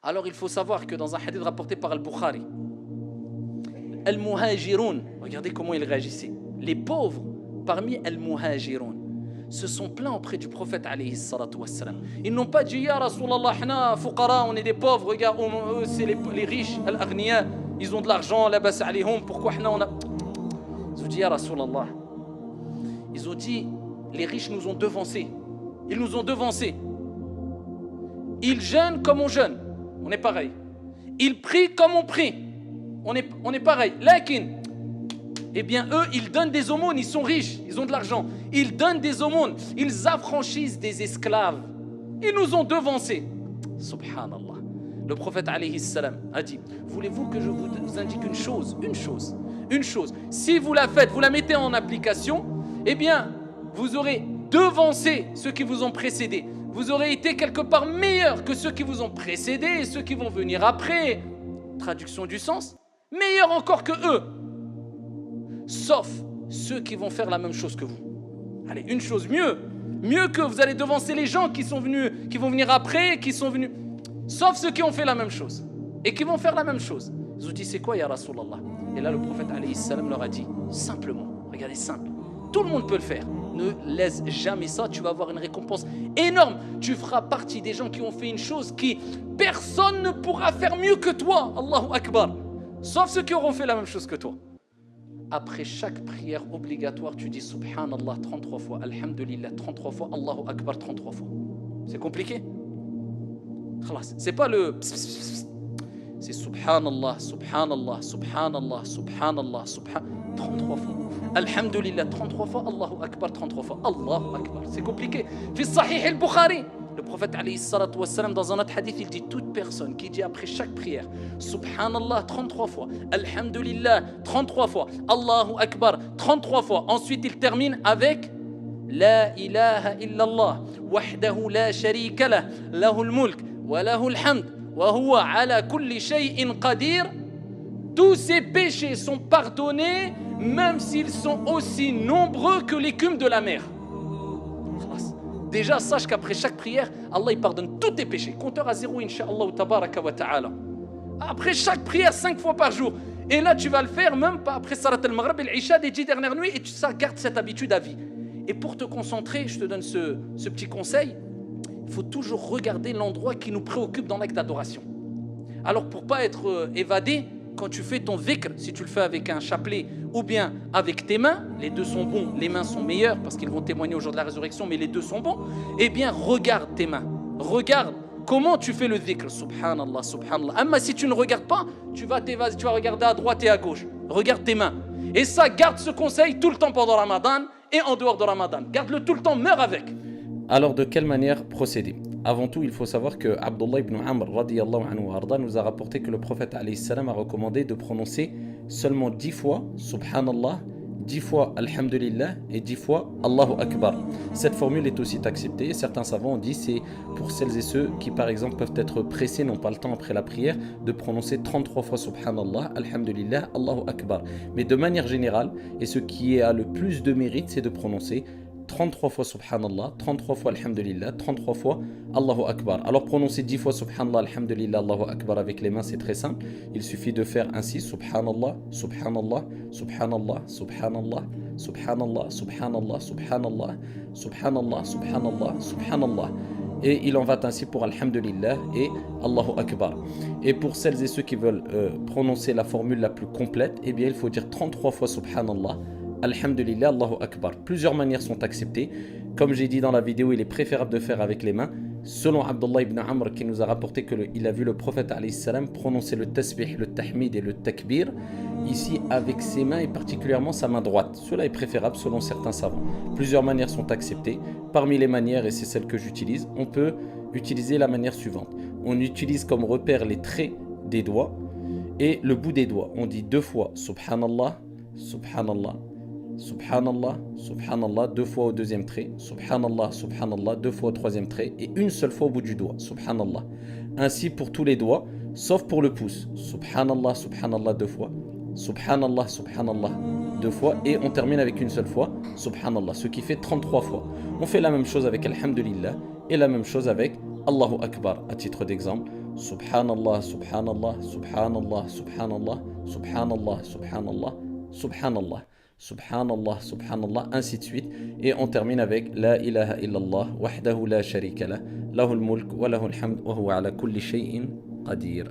Alors il faut savoir que dans un hadith rapporté par Al-Bukhari, Al-Muhajiroun, regardez comment il réagissait. Les pauvres parmi Al-Muhajiroun se sont plaints auprès du prophète alayhi salatu wassalam. Ils n'ont pas dit Ya Rasulallah, hna fuqara, on est des pauvres, regarde, eux c'est les riches, Al-Aghniya, ils ont de l'argent, la bas alayhum, pourquoi hna on a. Ils ont dit Ya Rasulallah. Ils ont dit les riches nous ont devancés. Ils nous ont devancés. Ils jeûnent comme on jeûne. On est pareil. Ils prient comme on prie. On est pareil. Lakin, eh bien eux, ils donnent des aumônes. Ils sont riches. Ils ont de l'argent. Ils donnent des aumônes. Ils affranchissent des esclaves. Ils nous ont devancés. Subhanallah. Le prophète alayhi salam a dit, voulez-vous que je vous indique une chose? Une chose. Si vous la faites, vous la mettez en application, eh bien, vous aurez devancé ceux qui vous ont précédés. Vous aurez été quelque part meilleur que ceux qui vous ont précédés et ceux qui vont venir après. Traduction du sens, meilleur encore que eux. Sauf ceux qui vont faire la même chose que vous. Allez, une chose, mieux que vous allez devancer les gens qui vont venir après, qui sont venus. Sauf ceux qui ont fait la même chose et qui vont faire la même chose. Ils ont dit, c'est quoi, ya Rasulallah? Et là, le prophète alayhi salam leur a dit, simplement, regardez, simple, tout le monde peut le faire. Ne laisse jamais ça, tu vas avoir une récompense énorme. Tu feras partie des gens qui ont fait une chose qui personne ne pourra faire mieux que toi. Allahu Akbar. Sauf ceux qui auront fait la même chose que toi. Après chaque prière obligatoire, tu dis Subhanallah 33 fois, Alhamdulillah 33 fois, Allahu Akbar 33 fois. C'est compliqué? C'est pas le... C'est Subhanallah, Subhanallah, Subhanallah, Subhanallah, Subhanallah, 33 fois. Alhamdulillah, 33 fois, Allahu Akbar, 33 fois, Allahu Akbar. C'est compliqué. Fi Sahih al-Bukhari, le prophète alayhi salatu wassalam, dans un autre hadith, il dit toute personne qui dit après chaque prière, Subhanallah 33 fois, Alhamdulillah 33 fois, Allahu Akbar 33 fois. Ensuite, il termine avec La ilaha illallah, wahdahu la sharika lah, lahul mulk, wa lahul hamd, wa huwa ala kulli shay'in qadir. Tous ces péchés sont pardonnés, même s'ils sont aussi nombreux que l'écume de la mer. Déjà, sache qu'après chaque prière, Allah il pardonne tous tes péchés. Compteur à zéro, incha'Allah, tabaraka wa ta'ala. Après chaque prière, 5 fois par jour. Et là, tu vas le faire même pas après Salat al-Maghrib et l'Isha des 10 dernières nuits, et tu gardes cette habitude à vie. Et pour te concentrer, je te donne ce petit conseil, il faut toujours regarder l'endroit qui nous préoccupe dans l'acte d'adoration. Alors, pour ne pas être évadé, quand tu fais ton dhikr, si tu le fais avec un chapelet ou bien avec tes mains, les deux sont bons, les mains sont meilleures parce qu'ils vont témoigner au jour de la résurrection, mais les deux sont bons, eh bien regarde tes mains, regarde comment tu fais le dhikr, subhanallah, subhanallah. Amma si tu ne regardes pas, tu vas regarder à droite et à gauche, regarde tes mains. Et ça, garde ce conseil tout le temps pendant Ramadan et en dehors de Ramadan, garde-le tout le temps, meurs avec. Alors de quelle manière procéder? Avant tout, il faut savoir que Abdullah ibn Amr radiyallahu anhu arda nous a rapporté que le prophète alayhi salam a recommandé de prononcer seulement 10 fois Subhanallah, 10 fois Alhamdulillah et 10 fois Allahu Akbar. Cette formule est aussi acceptée. Certains savants ont dit c'est pour celles et ceux qui par exemple peuvent être pressés, n'ont pas le temps après la prière, de prononcer 33 fois Subhanallah, Alhamdulillah, Allahu Akbar. Mais de manière générale, et ce qui a le plus de mérite, c'est de prononcer 33 fois Subhanallah, 33 fois Alhamdulillah, 33 fois Allahu Akbar. Alors prononcer 10 fois Subhanallah, Alhamdulillah, Allahu Akbar avec les mains, c'est très simple. Il suffit de faire ainsi Subhanallah, Subhanallah, Subhanallah, Subhanallah, Subhanallah, Subhanallah, Subhanallah, Subhanallah, Subhanallah, Subhanallah. Et il en va ainsi pour Alhamdulillah et Allahu Akbar. Et pour celles et ceux qui veulent prononcer la formule la plus complète, eh bien il faut dire 33 fois Subhanallah, Alhamdulillah, Allahu Akbar. Plusieurs manières sont acceptées. Comme j'ai dit dans la vidéo, il est préférable de faire avec les mains. Selon Abdullah ibn Amr qui nous a rapporté qu'il a vu le prophète alayhi salam prononcer le tasbih, le tahmid et le takbir ici avec ses mains et particulièrement sa main droite. Cela est préférable selon certains savants. Plusieurs manières sont acceptées. Parmi les manières, et c'est celle que j'utilise, on peut utiliser la manière suivante. On utilise comme repère les traits des doigts et le bout des doigts. On dit 2 fois Subhanallah, Subhanallah, Subhanallah, Subhanallah, 2 fois au deuxième trait, Subhanallah, Subhanallah, 2 fois au troisième trait et une seule fois au bout du doigt, Subhanallah. Ainsi pour tous les doigts, sauf pour le pouce, Subhanallah, Subhanallah 2 fois, Subhanallah, Subhanallah 2 fois et on termine avec une seule fois, Subhanallah, ce qui fait 33 fois. On fait la même chose avec Alhamdulillah et la même chose avec Allahu Akbar. À titre d'exemple, Subhanallah, Subhanallah, Subhanallah, Subhanallah, Subhanallah, Subhanallah, Subhanallah, Subhanallah, Subhanallah, ainsi de suite. Et on termine avec La ilaha illallah, wahdahu la sharika lah, lahul mulk wa lahul hamd, wa huwa ala kulli shay'in qadir.